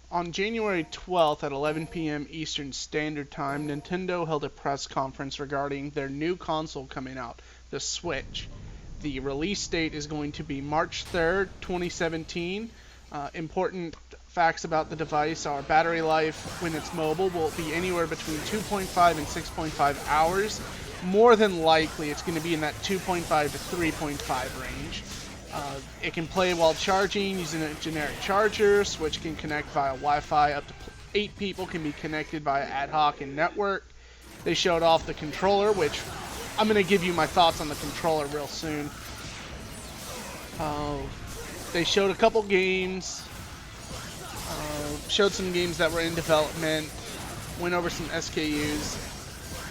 On January 12th at 11 p.m. Eastern Standard Time, Nintendo held a press conference regarding their new console coming out, the Switch. The release date is going to be March 3rd, 2017. Important facts about the device are battery life when it's mobile will be anywhere between 2.5 and 6.5 hours. More than likely, it's going to be in that 2.5 to 3.5 range. It can play while charging using a generic charger. Switch can connect via Wi-Fi. Up to 8 people can be connected via ad hoc and network. They showed off the controller, which I'm going to give you my thoughts on the controller real soon. They showed a couple games. Showed some games that were in development. Went over some SKUs.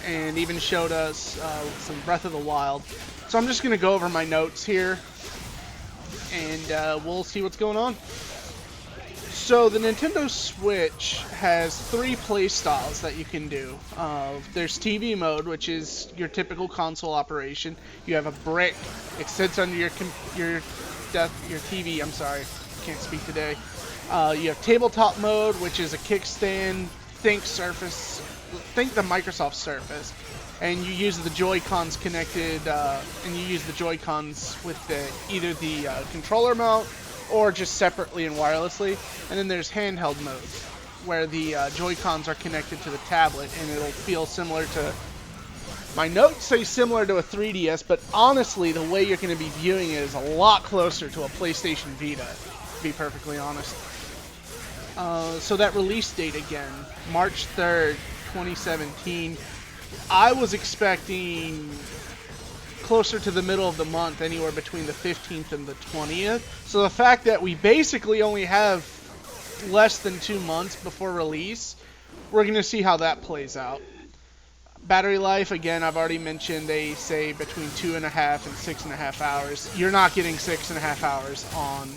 And even showed us some Breath of the Wild. So I'm just going to go over my notes here. And we'll see what's going on. So the Nintendo Switch has 3 play styles that you can do. There's TV mode, which is your typical console operation. You have a brick. It sits under your TV. I'm sorry, can't speak today. You have tabletop mode, which is a kickstand. Think the Microsoft Surface. And you use the Joy-Cons connected, and you use the Joy-Cons with either the controller mount or just separately and wirelessly. And then there's handheld modes, where the Joy-Cons are connected to the tablet, and it'll feel similar to... My notes say similar to a 3DS, but honestly, the way you're going to be viewing it is a lot closer to a PlayStation Vita, to be perfectly honest. So that release date again, March 3rd, 2017. I was expecting closer to the middle of the month, anywhere between the 15th and the 20th. So the fact that we basically only have less than 2 months before release, we're going to see how that plays out. Battery life, again, I've already mentioned, they say between 2.5 and 6.5 hours. You're not getting 6.5 hours on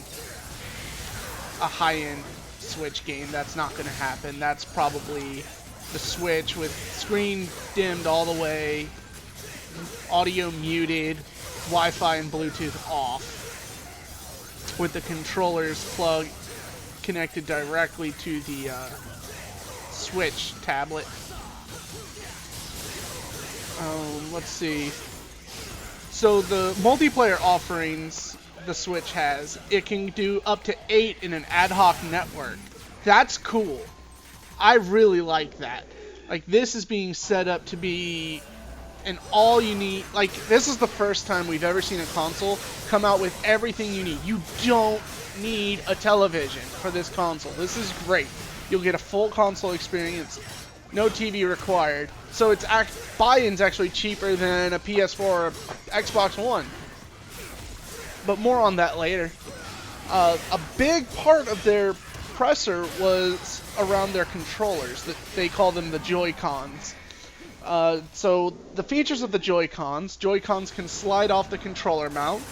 a high-end Switch game. That's not going to happen. That's probably the Switch with screen dimmed all the way, audio muted, Wi-Fi and Bluetooth off, with the controllers connected directly to the Switch tablet. Let's see. So the multiplayer offerings the Switch has, it can do up to 8 in an ad hoc network. That's cool. I really like that. Like, this is being set up to be an all you need. Like, this is the first time we've ever seen a console come out with everything you need. You don't need a television for this console. This is great. You'll get a full console experience. No TV required. So it's buy-in's actually cheaper than a PS4 or Xbox One. But more on that later. A big part of their presser was around their controllers. They call them the Joy-Cons. So the features of the Joy-Cons can slide off the controller mount.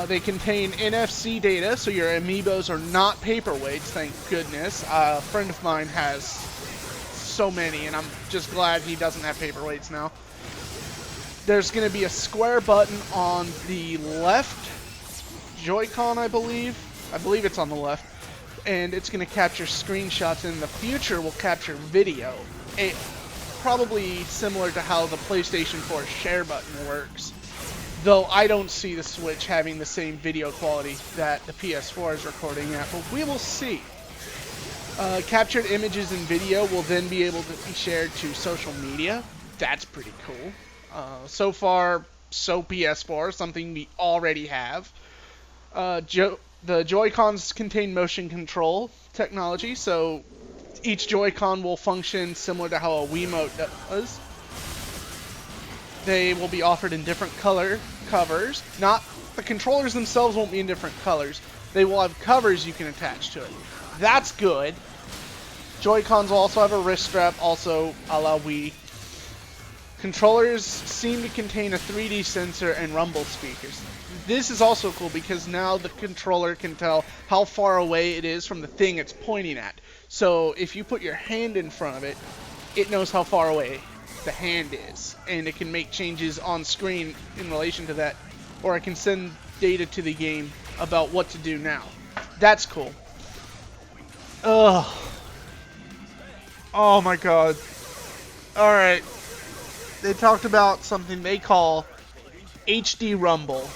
They contain NFC data, so your amiibos are not paperweights, thank goodness. A friend of mine has so many, and I'm just glad he doesn't have paperweights now. There's going to be a square button on the left Joy-Con, I believe. I believe it's on the left. And it's going to capture screenshots, and in the future will capture video. Probably similar to how the PlayStation 4 share button works. Though I don't see the Switch having the same video quality that the PS4 is recording at, but we will see. Captured images and video will then be able to be shared to social media. That's pretty cool. So far, so PS4, something we already have. The Joy-Cons contain motion control technology, so each Joy-Con will function similar to how a Wiimote does. They will be offered in different color covers. The controllers themselves won't be in different colors. They will have covers you can attach to it. That's good. Joy-Cons will also have a wrist strap, also a la Wii. Controllers seem to contain a 3D sensor and rumble speakers. This is also cool because now the controller can tell how far away it is from the thing it's pointing at. So if you put your hand in front of it, it knows how far away the hand is, and it can make changes on screen in relation to that, or it can send data to the game about what to do now. That's cool. Ugh. Oh my god. Alright. They talked about something they call HD Rumble.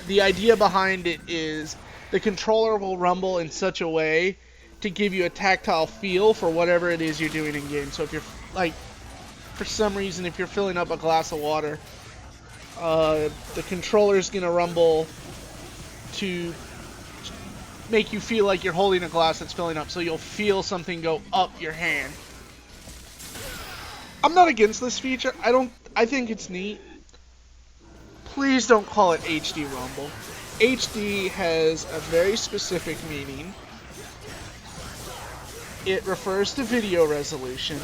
The idea behind it is the controller will rumble in such a way to give you a tactile feel for whatever it is you're doing in game. So if you're, like, for some reason, if you're filling up a glass of water, the controller's going to rumble to make you feel like you're holding a glass that's filling up, so you'll feel something go up your hand. I'm not against this feature. I think it's neat. Please don't call it HD Rumble. HD has a very specific meaning. It refers to video resolution.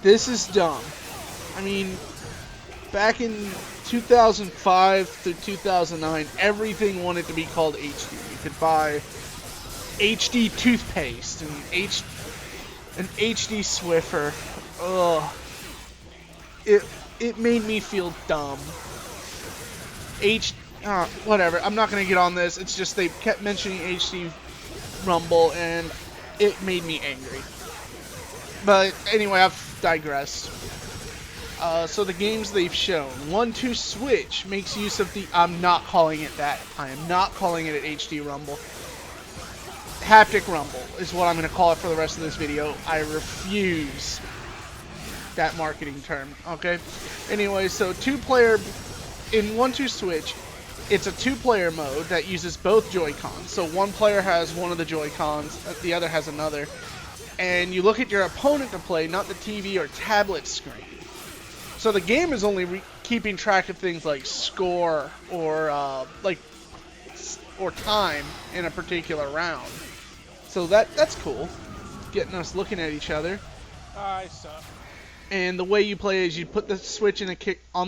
This is dumb. I mean, back in 2005 through 2009, everything wanted to be called HD. You could buy HD toothpaste and an HD Swiffer. Ugh. It made me feel dumb. Whatever. I'm not gonna get on this. It's just they kept mentioning HD Rumble and it made me angry. But anyway, I've digressed. So the games they've shown. 1-2 Switch makes use of the... I'm not calling it that. I am not calling it an HD Rumble. Haptic Rumble is what I'm going to call it for the rest of this video. I refuse that marketing term, okay? Anyway, so two-player... In 1-2 Switch, it's a two-player mode that uses both Joy-Cons. So one player has one of the Joy-Cons, the other has another. And you look at your opponent to play, not the TV or tablet screen. So the game is only keeping track of things like score or time in a particular round. So that's cool, getting us looking at each other. I suck. And the way you play is you put the Switch on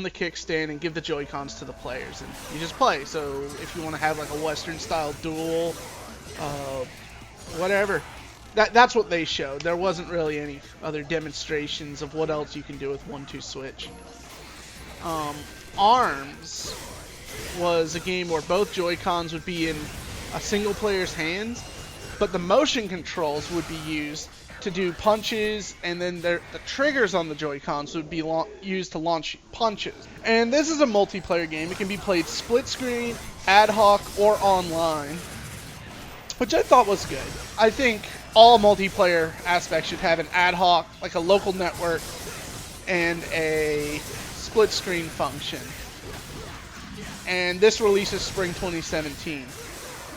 the kickstand and give the Joy-Cons to the players, and you just play. So if you want to have like a Western-style duel, whatever. That's what they showed. There wasn't really any other demonstrations of what else you can do with 1-2 Switch. ARMS was a game where both Joy-Cons would be in a single player's hands, but the motion controls would be used to do punches, and then the triggers on the Joy-Cons would be used to launch punches. And this is a multiplayer game. It can be played split screen, ad hoc, or online, which I thought was good. I think all multiplayer aspects should have an ad hoc, like a local network, and a split screen function. And this releases spring 2017.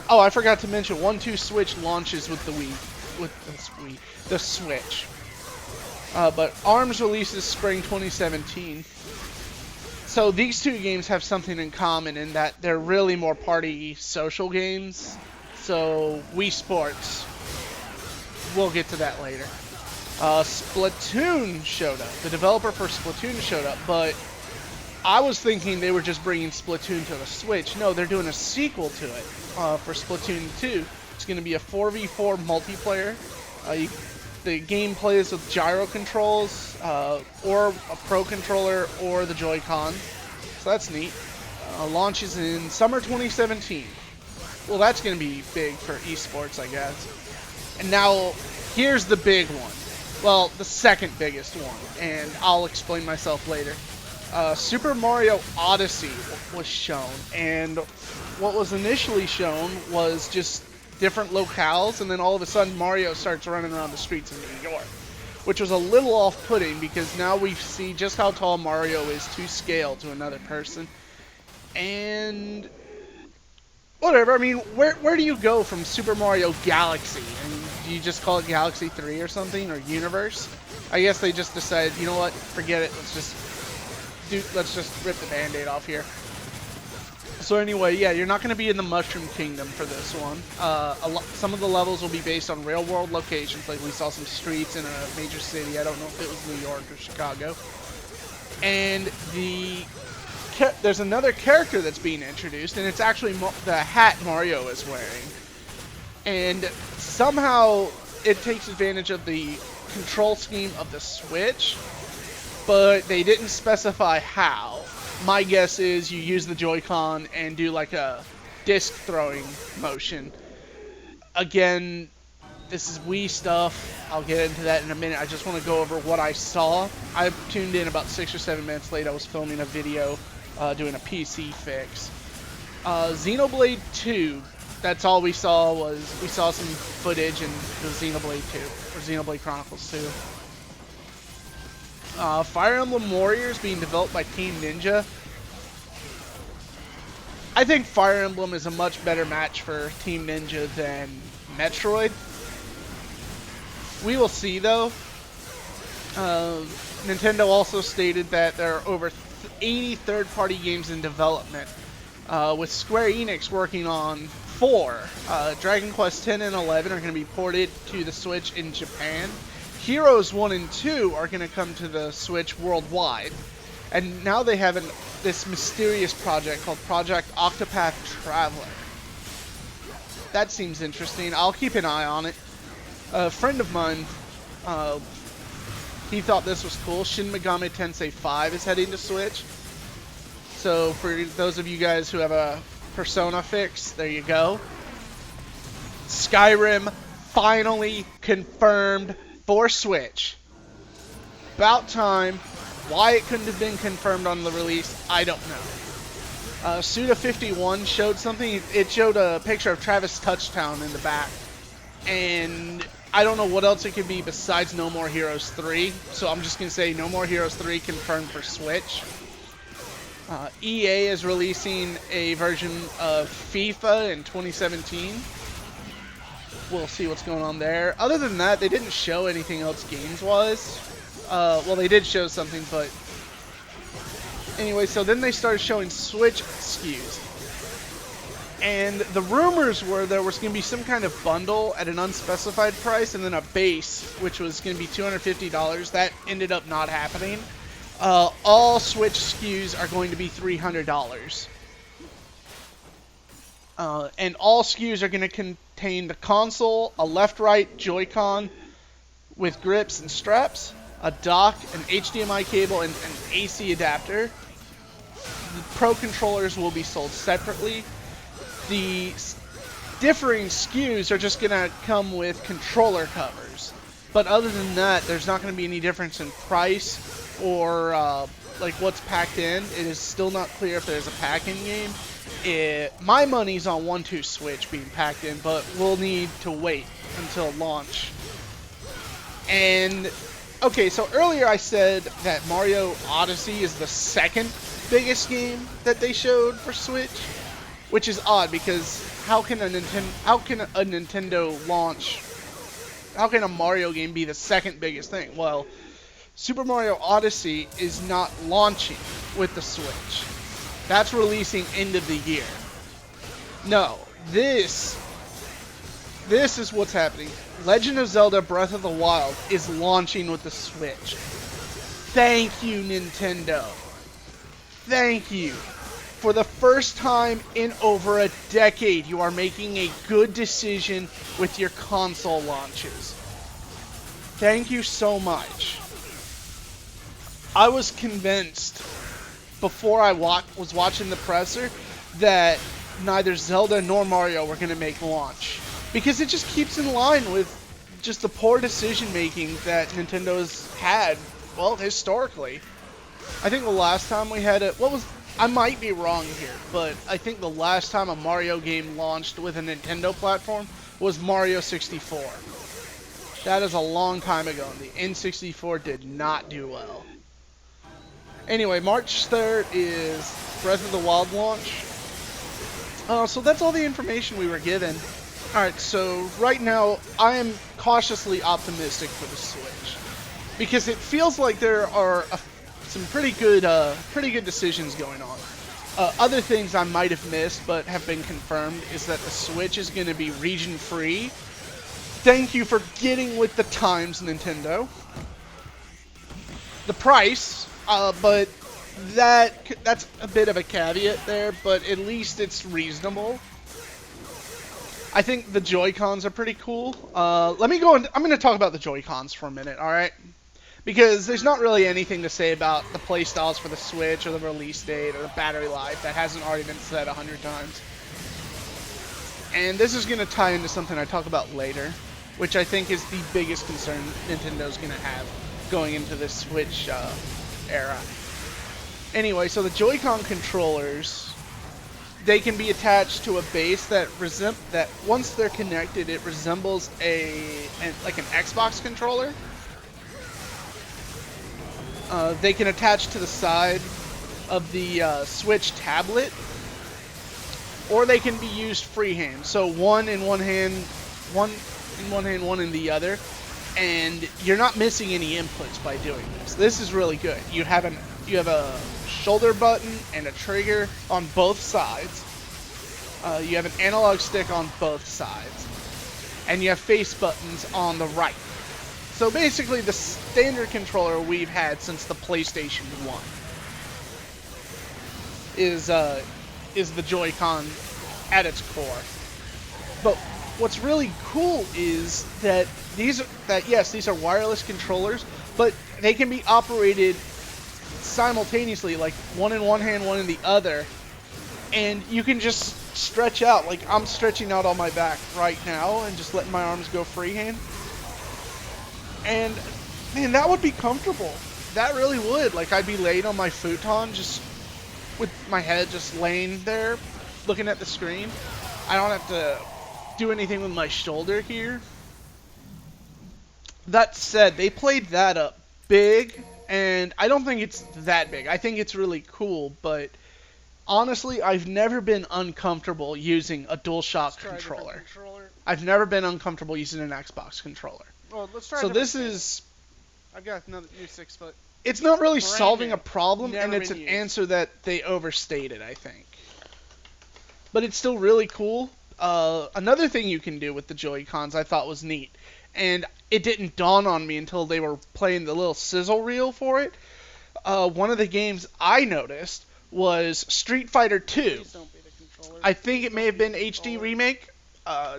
Oh, I forgot to mention, 1-2 Switch launches with the Switch. But ARMS releases spring 2017. So these two games have something in common in that they're really more party social games. So Wii Sports. We'll get to that later. Splatoon showed up. The developer for Splatoon showed up, but I was thinking they were just bringing Splatoon to the Switch. No, they're doing a sequel to it for Splatoon 2. It's going to be a 4v4 multiplayer. The game plays with gyro controls, or a Pro Controller, or the Joy-Con. So that's neat. Launches in summer 2017. Well, that's going to be big for esports, I guess. And now, here's the big one. Well, the second biggest one, and I'll explain myself later. Super Mario Odyssey was shown, and what was initially shown was just different locales, and then all of a sudden Mario starts running around the streets of New York, which was a little off-putting because now we see just how tall Mario is to scale to another person. And whatever, I mean, where do you go from Super Mario Galaxy? And do you just call it Galaxy 3 or something, or Universe? I guess they just decided, you know what, forget it, let's just rip the band-aid off here. So anyway, yeah, you're not going to be in the Mushroom Kingdom for this one. Some of the levels will be based on real-world locations, like we saw some streets in a major city. I don't know if it was New York or Chicago. And there's another character that's being introduced, and it's actually the hat Mario is wearing. And somehow it takes advantage of the control scheme of the Switch, but they didn't specify how. My guess is you use the Joy-Con and do like a disc throwing motion. Again, this is Wii stuff. I'll get into that in a minute. I just want to go over what I saw. I tuned in about 6 or 7 minutes late. I was filming a video doing a PC fix. Xenoblade 2, that's all we saw. We saw some footage in the Xenoblade 2, or Xenoblade Chronicles 2. Fire Emblem Warriors being developed by Team Ninja. I think Fire Emblem is a much better match for Team Ninja than Metroid. We will see, though. Nintendo also stated that there are over 80 third-party games in development, with Square Enix working on 4. Dragon Quest X and 11 are going to be ported to the Switch in Japan. Heroes 1 and 2 are going to come to the Switch worldwide. And now they have this mysterious project called Project Octopath Traveler. That seems interesting. I'll keep an eye on it. A friend of mine, he thought this was cool. Shin Megami Tensei 5 is heading to Switch. So for those of you guys who have a Persona fix, there you go. Skyrim finally confirmed for Switch. About time. Why it couldn't have been confirmed on the release, I don't know. Suda51 showed something. It showed a picture of Travis Touchdown in the back. And I don't know what else it could be besides No More Heroes 3. So I'm just going to say No More Heroes 3 confirmed for Switch. EA is releasing a version of FIFA in 2017. We'll see what's going on there. Other than that, they didn't show anything else games-wise. Well, they did show something, but... Anyway, so then they started showing Switch SKUs. And the rumors were there was going to be some kind of bundle at an unspecified price, and then a base, which was going to be $250. That ended up not happening. All Switch SKUs are going to be $300. And all SKUs are going to contain the console, a left-right Joy-Con with grips and straps, a dock, an HDMI cable, and an AC adapter. The Pro controllers will be sold separately. The differing SKUs are just going to come with controller covers. But other than that, there's not going to be any difference in price or like what's packed in. It is still not clear if there's a pack-in game. My money's on 1-2 Switch being packed in, but we'll need to wait until launch. And, okay, so earlier I said that Mario Odyssey is the second biggest game that they showed for Switch, which is odd because how can a Nintendo launch, how can a Mario game be the second biggest thing? Well, Super Mario Odyssey is not launching with the Switch. That's releasing end of the year. No, this is what's happening. Legend of Zelda Breath of the Wild is launching with the Switch. Thank you, Nintendo. Thank you. For the first time in over a decade, you are making a good decision with your console launches. Thank you so much. I was convinced before I was watching the presser that neither Zelda nor Mario were going to make launch. Because it just keeps in line with just the poor decision making that Nintendo's had, well, historically. I think the last time we had I might be wrong here, but I think the last time a Mario game launched with a Nintendo platform was Mario 64. That is a long time ago, and the N64 did not do well. Anyway, March 3rd is Breath of the Wild launch. So that's all the information we were given. Alright, so right now, I am cautiously optimistic for the Switch. Because it feels like there are some pretty good decisions going on. Other things I might have missed, but have been confirmed, is that the Switch is going to be region-free. Thank you for getting with the times, Nintendo. The price... but that's a bit of a caveat there, but at least it's reasonable. I think the Joy-Cons are pretty cool. I'm going to talk about the Joy-Cons for a minute, alright? Because there's not really anything to say about the playstyles for the Switch, or the release date, or the battery life that hasn't already been said 100 times. And this is going to tie into something I talk about later, which I think is the biggest concern Nintendo's going to have going into this Switch era. Anyway, so the Joy-Con controllers, they can be attached to a base that once they're connected, it resembles like an Xbox controller. They can attach to the side of the Switch tablet, or they can be used freehand. So one in one hand, one in the other, and you're not missing any inputs by doing this. This is really good. You have a shoulder button and a trigger on both sides. You have an analog stick on both sides, and you have face buttons on the right. So basically, the standard controller we've had since the PlayStation 1 is the Joy-Con at its core. But what's really cool is that these are wireless controllers, but they can be operated simultaneously, like one in one hand, one in the other, and you can just stretch out. Like I'm stretching out on my back right now and just letting my arms go freehand. And man, that would be comfortable. That really would. Like I'd be laying on my futon, just with my head just laying there, looking at the screen. I don't have to do anything with my shoulder here. That said, they played that up big, and I don't think it's that big. I think it's really cool, but honestly, I've never been uncomfortable using a DualShock controller. I've never been uncomfortable using an Xbox controller. Well, let's try. So this is. I've got another new 6-foot. It's not really solving a problem, and it's an answer that they overstated, I think. But it's still really cool. Another thing you can do with the Joy-Cons I thought was neat, and it didn't dawn on me until they were playing the little sizzle reel for it. One of the games I noticed was Street Fighter 2. I think it may have been HD Remake.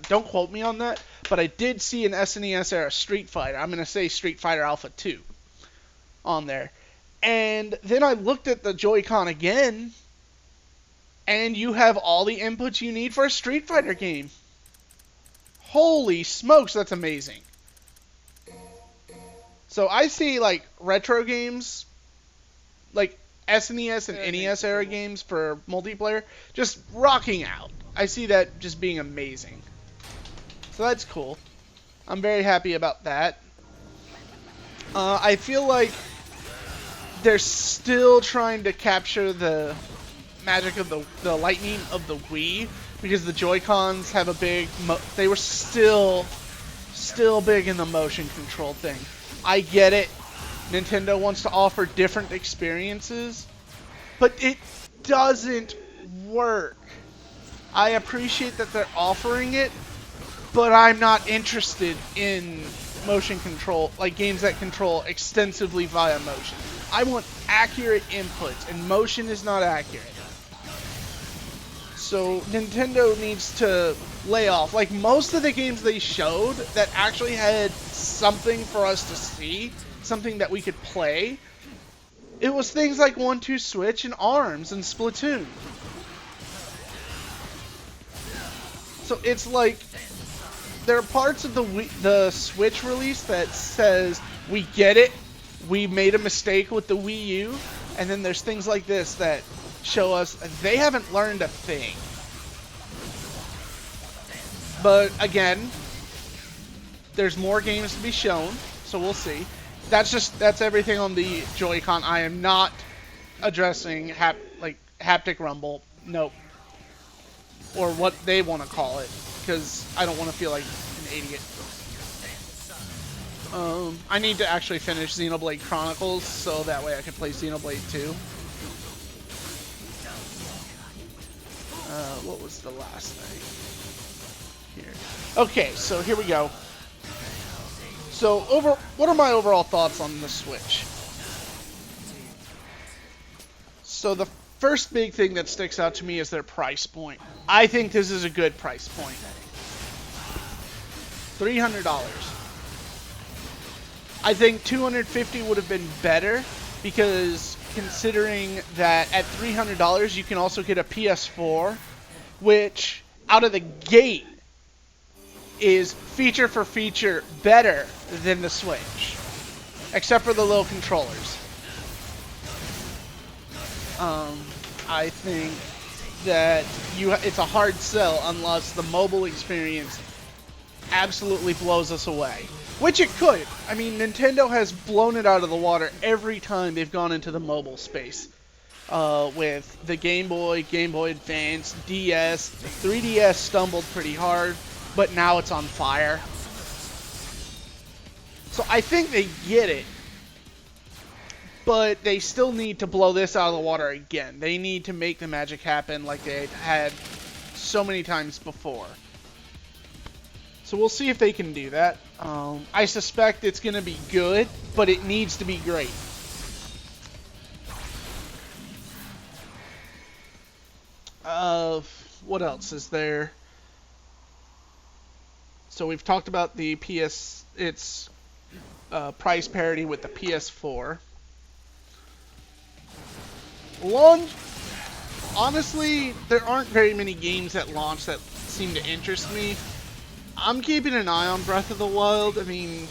Don't quote me on that, but I did see an SNES era Street Fighter. I'm going to say Street Fighter Alpha 2 on there. And then I looked at the Joy-Con again, and you have all the inputs you need for a Street Fighter game. Holy smokes, that's amazing. So I see like retro games, like SNES and NES era games for multiplayer, just rocking out. I see that just being amazing. So that's cool. I'm very happy about that. I feel like they're still trying to capture the magic of the lightning of the Wii, because the Joy-Cons have a big they were still big in the motion control thing. I get it. Nintendo wants to offer different experiences, but it doesn't work. I appreciate that they're offering it, but I'm not interested in motion control, like games that control extensively via motion. I want accurate inputs, and motion is not accurate. So Nintendo needs to lay off. Like most of the games they showed that actually had something for us to see, something that we could play, it was things like 1-2 Switch and ARMS and Splatoon. So it's like there are parts of the Switch release that says, we get it, we made a mistake with the Wii U, and then there's things like this that show us they haven't learned a thing. But again, there's more games to be shown, so we'll see. That's everything on the Joy-Con. I am not addressing haptic rumble. Nope. Or what they want to call it, because I don't want to feel like an idiot. I need to actually finish Xenoblade Chronicles, so that way I can play Xenoblade 2. What was the last thing? Here. Okay, so here we go. So, what are my overall thoughts on the Switch? So the first big thing that sticks out to me is their price point. I think this is a good price point. $300. I think $250 would have been better, because considering that at $300 you can also get a PS4, which out of the gate is feature for feature better than the Switch, except for the little controllers. I think that it's a hard sell unless the mobile experience absolutely blows us away, which it could. I mean, Nintendo has blown it out of the water every time they've gone into the mobile space. With the Game Boy, Game Boy Advance, DS, 3DS stumbled pretty hard, but now it's on fire. So I think they get it, but they still need to blow this out of the water again. They need to make the magic happen like they had so many times before. So we'll see if they can do that. I suspect it's going to be good, but it needs to be great. What else is there? So we've talked about the its price parity with the PS4. Honestly, there aren't very many games at launch that seem to interest me. I'm keeping an eye on Breath of the Wild. I mean,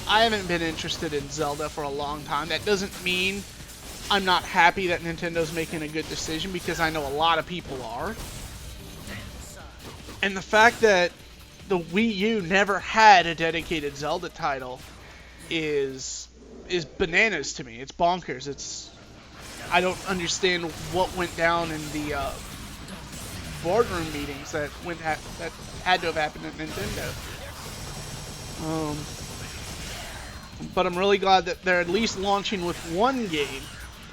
I haven't been interested in Zelda for a long time. That doesn't mean I'm not happy that Nintendo's making a good decision, because I know a lot of people are. And the fact that the Wii U never had a dedicated Zelda title is bananas to me. It's bonkers. I don't understand what went down in the boardroom meetings that had to have happened at Nintendo. But I'm really glad that they're at least launching with one game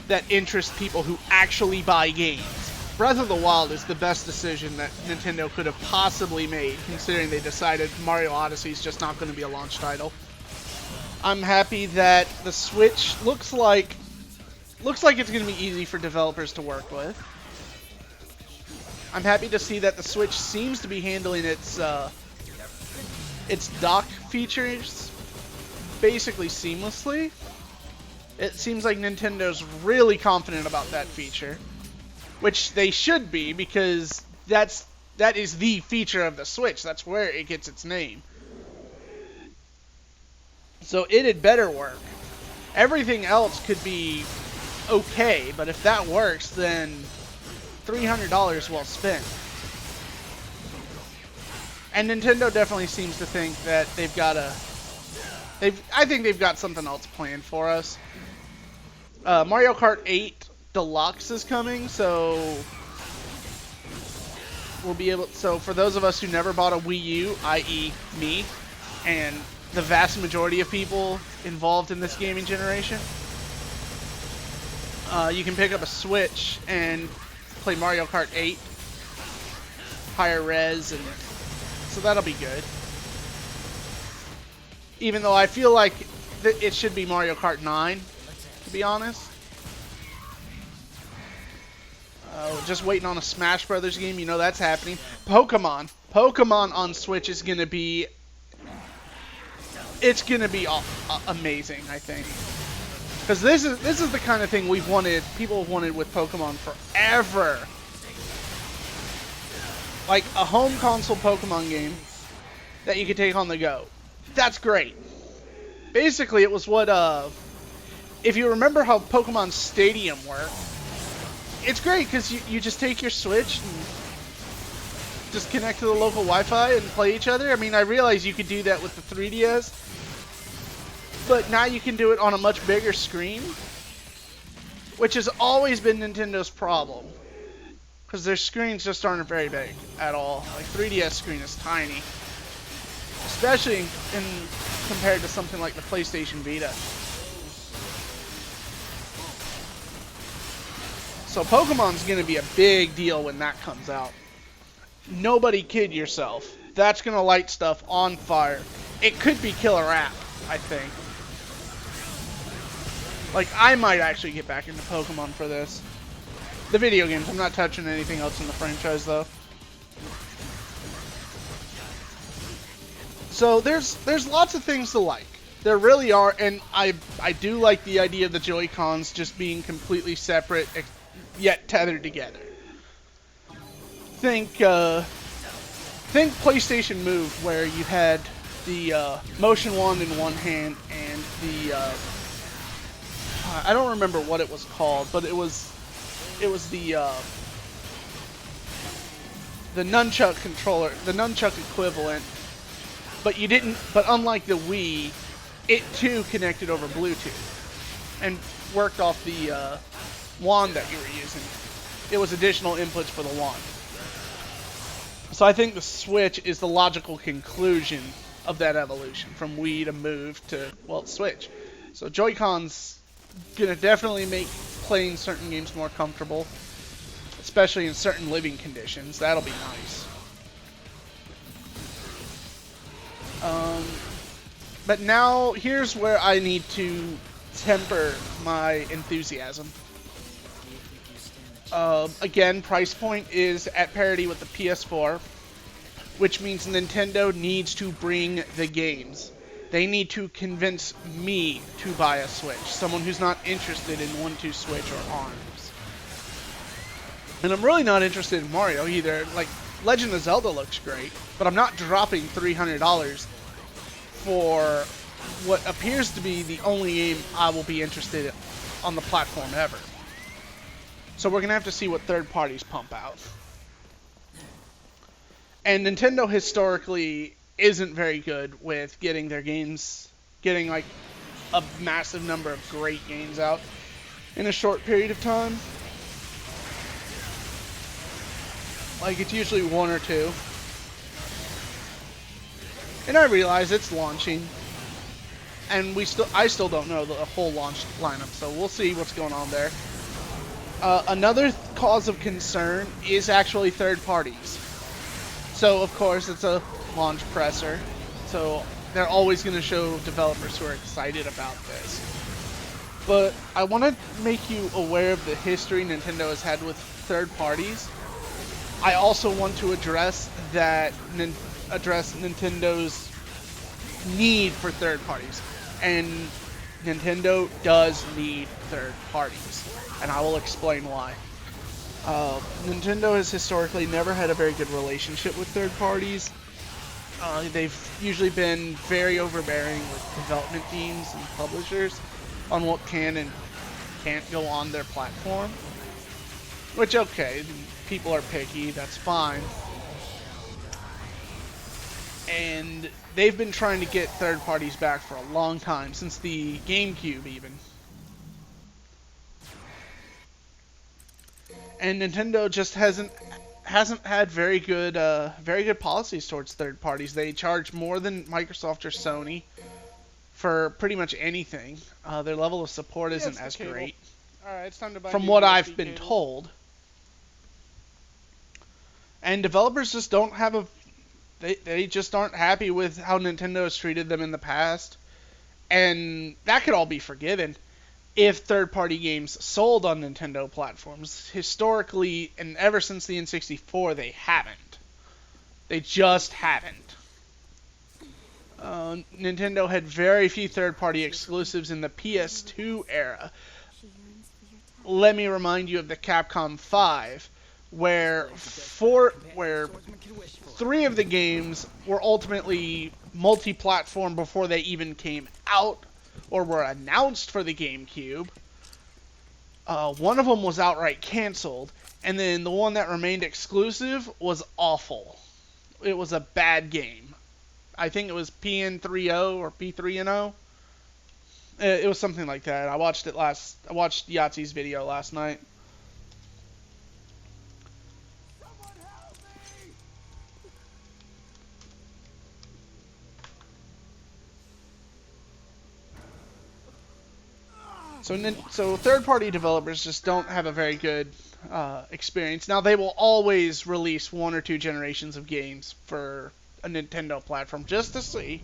that interests people who actually buy games. Breath of the Wild is the best decision that Nintendo could have possibly made, considering they decided Mario Odyssey is just not going to be a launch title. I'm happy that the Switch looks like it's going to be easy for developers to work with. I'm happy to see that the Switch seems to be handling its dock features basically seamlessly. It seems like Nintendo's really confident about that feature, which they should be, because that is the feature of the Switch. That's where it gets its name. So it had better work. Everything else could be okay, but if that works, then $300 well spent. And Nintendo definitely seems to think that I think they've got something else planned for us. Mario Kart 8 Deluxe is coming, so we'll be able. So for those of us who never bought a Wii U, i.e., me, and the vast majority of people involved in this gaming generation, you can pick up a Switch and play Mario Kart 8, higher res, and so that'll be good. Even though I feel like it should be Mario Kart 9, to be honest. Just waiting on a Smash Brothers game, you know that's happening. Pokemon on Switch is gonna be, amazing, I think. Because this is the kind of thing people have wanted with Pokemon forever. Like a home console Pokemon game that you could take on the go. That's great. Basically, it was what, if you remember how Pokemon Stadium worked, it's great because you just take your Switch and just connect to the local Wi-Fi and play each other. I mean, I realize you could do that with the 3DS, but now you can do it on a much bigger screen, which has always been Nintendo's problem, because their screens just aren't very big at all. Like, 3DS screen is tiny, especially compared to something like the PlayStation Vita. So Pokemon's going to be a big deal when that comes out. Nobody kid yourself. That's going to light stuff on fire. It could be killer app, I think. Like, I might actually get back into Pokemon for this. The video games. I'm not touching anything else in the franchise, though. So there's lots of things to like. There really are, and I do like the idea of the Joy-Cons just being completely separate, yet tethered together. Think think PlayStation Move, where you had the motion wand in one hand and the I don't remember what it was called, but it was the nunchuck controller, the nunchuck equivalent. But you didn't. But unlike the Wii, it too connected over Bluetooth and worked off the wand that you were using. It was additional inputs for the wand. So I think the Switch is the logical conclusion of that evolution from Wii to Move to, well, Switch. So Joy-Con's gonna definitely make playing certain games more comfortable, especially in certain living conditions. That'll be nice. But now here's where I need to temper my enthusiasm. Again, price point is at parity with the PS4, which means Nintendo needs to bring the games. They need to convince me to buy a Switch, someone who's not interested in 1-2 Switch or ARMS. And I'm really not interested in Mario either. Like, Legend of Zelda looks great, but I'm not dropping $300 for what appears to be the only game I will be interested in on the platform ever. So we're going to have to see what third parties pump out. And Nintendo historically isn't very good with getting their games, getting like a massive number of great games out in a short period of time. Like, it's usually one or two. And I realize it's launching, and I still don't know the whole launch lineup, so we'll see what's going on there. Another cause of concern is actually third parties. So, of course, it's a launch presser, so they're always going to show developers who are excited about this. But I want to make you aware of the history Nintendo has had with third parties. I also want to address Nintendo's need for third parties. And Nintendo does need third parties. And I will explain why. Nintendo has historically never had a very good relationship with third parties. They've usually been very overbearing with development teams and publishers on what can and can't go on their platform. Which, okay, people are picky, that's fine. And they've been trying to get third parties back for a long time, since the GameCube even. And Nintendo just hasn't had very good policies towards third parties. They charge more than Microsoft or Sony for pretty much anything. Their level of support isn't as great. Alright, it's time to buy From new what USB I've been cable. told. And developers just don't have they just aren't happy with how Nintendo has treated them in the past. And that could all be forgiven if third-party games sold on Nintendo platforms. Historically, and ever since the N64, they haven't. They just haven't. Nintendo had very few third-party exclusives in the PS2 era. Let me remind you of the Capcom 5, where three of the games were ultimately multi-platform before they even came out or were announced for the GameCube. One of them was outright canceled, and then the one that remained exclusive was awful. It was a bad game. I think it was PN3O or P3NO. It was something like that. I watched Yahtzee's video last night. So third-party developers just don't have a very good experience. Now, they will always release one or two generations of games for a Nintendo platform just to see.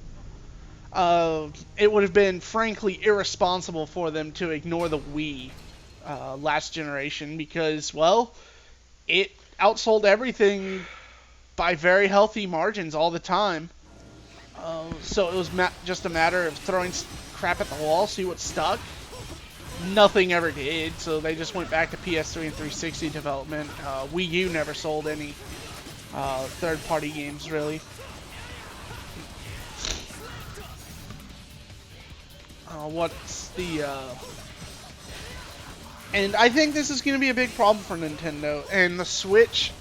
It would have been, frankly, irresponsible for them to ignore the Wii last generation because, well, it outsold everything by very healthy margins all the time. So it was just a matter of throwing crap at the wall, see what stuck. Nothing ever did, so they just went back to PS3 and 360 development. Wii U never sold any third-party games, really. What's the... And I think this is going to be a big problem for Nintendo, and the Switch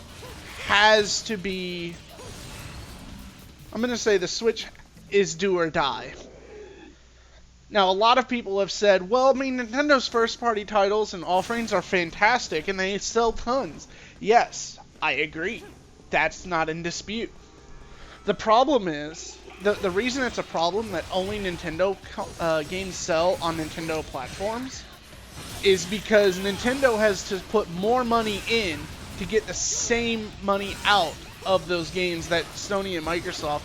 has to be... I'm going to say the Switch is do or die. Now, a lot of people have said, well, I mean, Nintendo's first-party titles and offerings are fantastic, and they sell tons. Yes, I agree. That's not in dispute. The problem is, the reason it's a problem that only Nintendo games sell on Nintendo platforms is because Nintendo has to put more money in to get the same money out of those games that Sony and Microsoft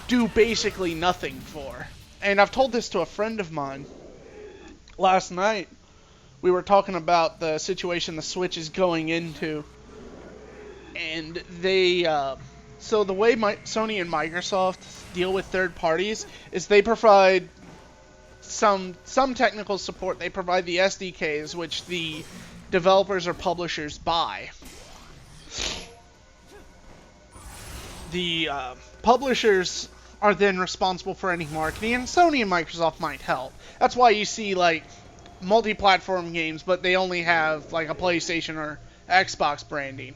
do basically nothing for. And I've told this to a friend of mine. Last night, we were talking about the situation the Switch is going into. And they, so the way Sony and Microsoft deal with third parties is they provide some technical support. They provide the SDKs, which the developers or publishers buy. The publishers are then responsible for any marketing, and Sony and Microsoft might help. That's why you see, like, multi-platform games, but they only have, like, a PlayStation or Xbox branding.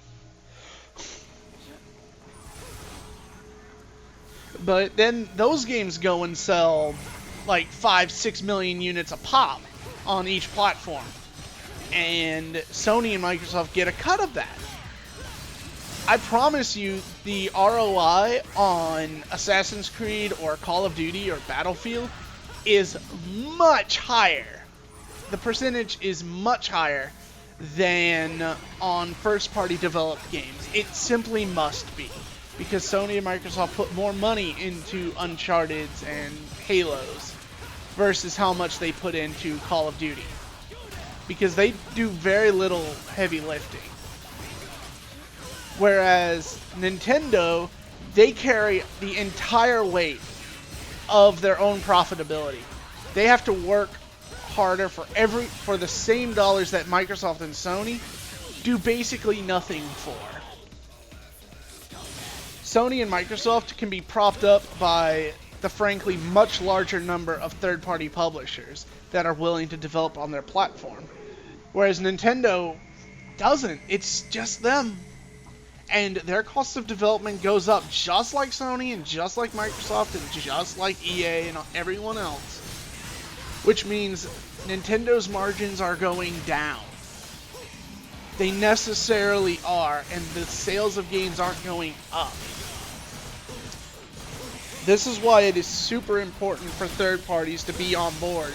But then those games go and sell, like, 5-6 million units a pop on each platform. And Sony and Microsoft get a cut of that. I promise you, the ROI on Assassin's Creed or Call of Duty or Battlefield is much higher. The percentage is much higher than on first-party developed games. It simply must be. Because Sony and Microsoft put more money into Uncharted's and Halo's versus how much they put into Call of Duty. Because they do very little heavy lifting. Whereas Nintendo, they carry the entire weight of their own profitability. They have to work harder for the same dollars that Microsoft and Sony do basically nothing for. Sony and Microsoft can be propped up by the frankly much larger number of third-party publishers that are willing to develop on their platform. Whereas Nintendo doesn't. It's just them. And their cost of development goes up just like Sony and just like Microsoft and just like EA and everyone else. Which means Nintendo's margins are going down. They necessarily are, and the sales of games aren't going up. This is why it is super important for third parties to be on board.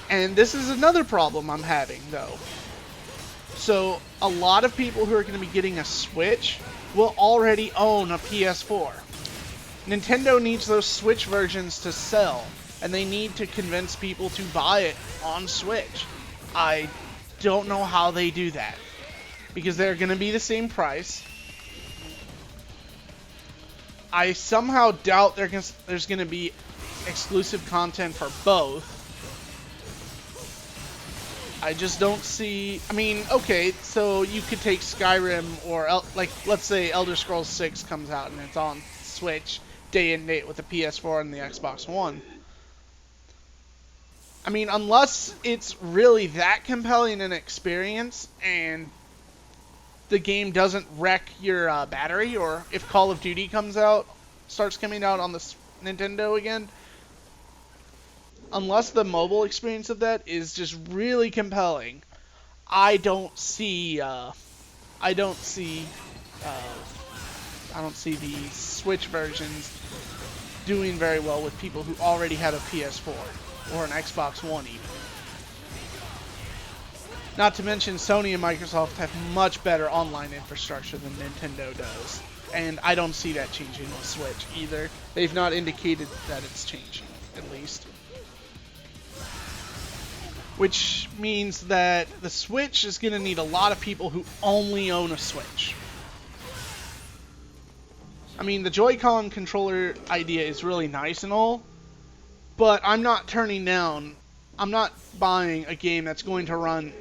And this is another problem I'm having, though. So, a lot of people who are going to be getting a Switch will already own a PS4. Nintendo needs those Switch versions to sell, and they need to convince people to buy it on Switch. I don't know how they do that, because they're going to be the same price. I somehow doubt there's going to be exclusive content for both. I just don't see... I mean, okay, so you could take Skyrim or, like, let's say Elder Scrolls 6 comes out and it's on Switch day and date with the PS4 and the Xbox One. I mean, unless it's really that compelling an experience and the game doesn't wreck your battery, or if Call of Duty starts coming out on the Nintendo again, unless the mobile experience of that is just really compelling, I don't see the Switch versions doing very well with people who already have a PS4 or an Xbox One even. Not to mention Sony and Microsoft have much better online infrastructure than Nintendo does, and I don't see that changing with Switch either. They've not indicated that it's changing, at least. Which means that the Switch is going to need a lot of people who only own a Switch. I mean, the Joy-Con controller idea is really nice and all, but I'm not buying a game that's going to run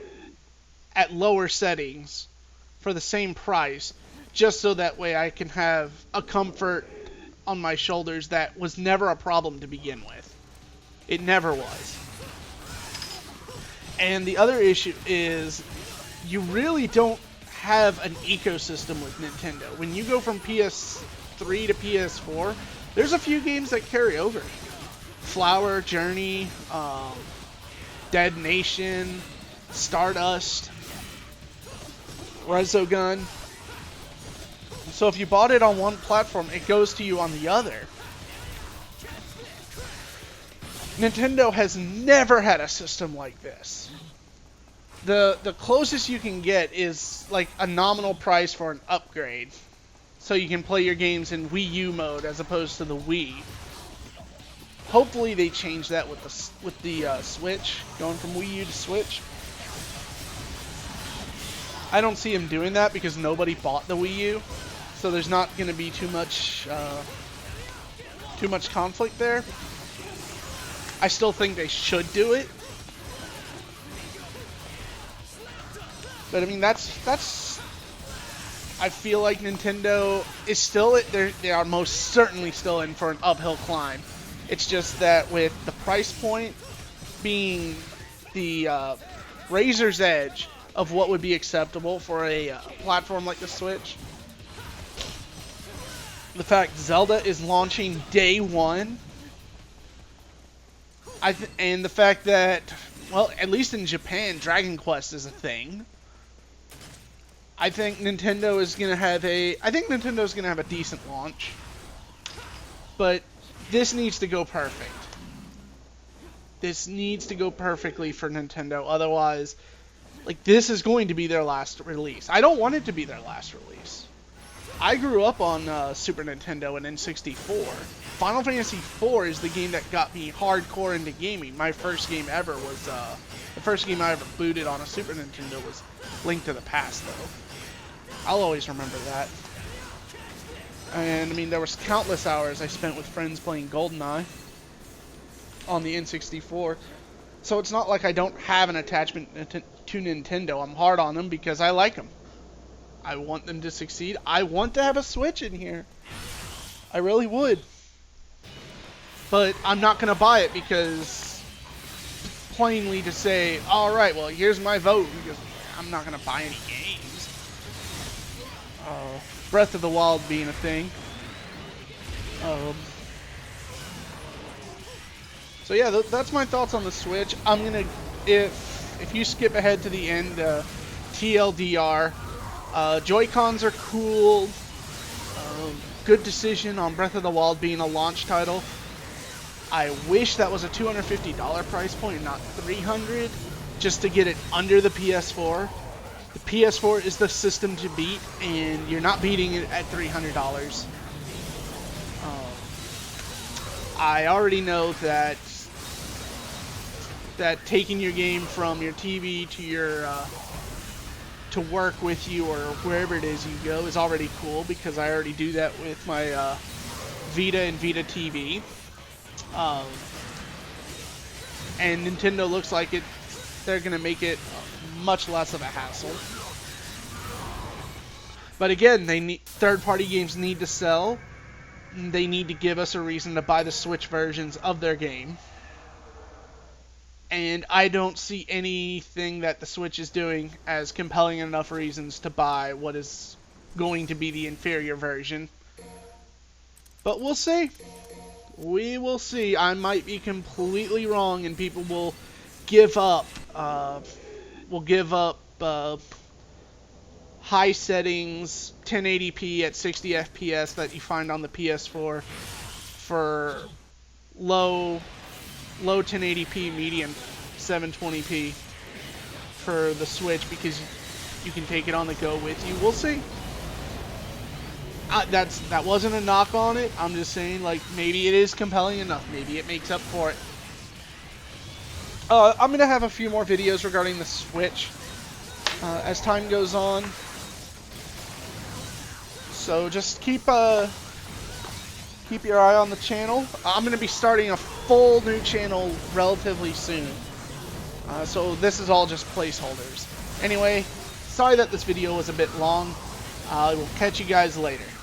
at lower settings for the same price just so that way I can have a comfort on my shoulders that was never a problem to begin with. It never was. And the other issue is you really don't have an ecosystem with Nintendo. When you go from PS3 to PS4, there's a few games that carry over. Flower, Journey, Dead Nation, Stardust, Resogun. So if you bought it on one platform, it goes to you on the other. Nintendo has never had a system like this. The closest you can get is like a nominal price for an upgrade, so you can play your games in Wii U mode as opposed to the Wii. Hopefully they change that with the Switch, going from Wii U to Switch. I don't see them doing that because nobody bought the Wii U, so there's not going to be too much conflict there. I still think they should do it. But I mean, that's. I feel like Nintendo is still. They are most certainly still in for an uphill climb. It's just that with the price point being the razor's edge of what would be acceptable for a platform like the Switch, the fact Zelda is launching day one, and the fact that, well, at least in Japan, Dragon Quest is a thing. I think Nintendo is gonna have a decent launch, but this needs to go perfect. This needs to go perfectly for Nintendo, otherwise, like, this is going to be their last release. I don't want it to be their last release. I grew up on Super Nintendo and N64. Final Fantasy IV is the game that got me hardcore into gaming. My first game ever was, the first game I ever booted on a Super Nintendo was Link to the Past, though. I'll always remember that. And, I mean, there was countless hours I spent with friends playing GoldenEye on the N64. So it's not like I don't have an attachment to Nintendo. I'm hard on them because I like them. I want them to succeed. I want to have a Switch in here. I really would. But I'm not going to buy it because, plainly to say, alright, well, here's my vote, because I'm not going to buy any games. Breath of the Wild being a thing. So yeah, that's my thoughts on the Switch. I'm gonna, if you skip ahead to the end, TLDR, Joy-Cons are cool. Good decision on Breath of the Wild being a launch title. I wish that was a $250 price point and not $300, just to get it under the PS4. The PS4 is the system to beat, and you're not beating it at $300. I already know that taking your game from your TV to your to work with you or wherever it is you go is already cool, because I already do that with my Vita and Vita TV. And Nintendo looks like they're gonna make it much less of a hassle. But again, third-party games need to sell. They need to give us a reason to buy the Switch versions of their game. And I don't see anything that the Switch is doing as compelling enough reasons to buy what is going to be the inferior version. But we'll see. We will see. I might be completely wrong, and people will give up. High settings, 1080p at 60 FPS that you find on the PS4 for low 1080p, medium 720p for the Switch, because you can take it on the go with you. We'll see. That wasn't a knock on it. I'm just saying, like, maybe it is compelling enough. Maybe it makes up for it. I'm going to have a few more videos regarding the Switch as time goes on. So just keep your eye on the channel. I'm going to be starting a full new channel relatively soon. So this is all just placeholders. Anyway, sorry that this video was a bit long. I will catch you guys later.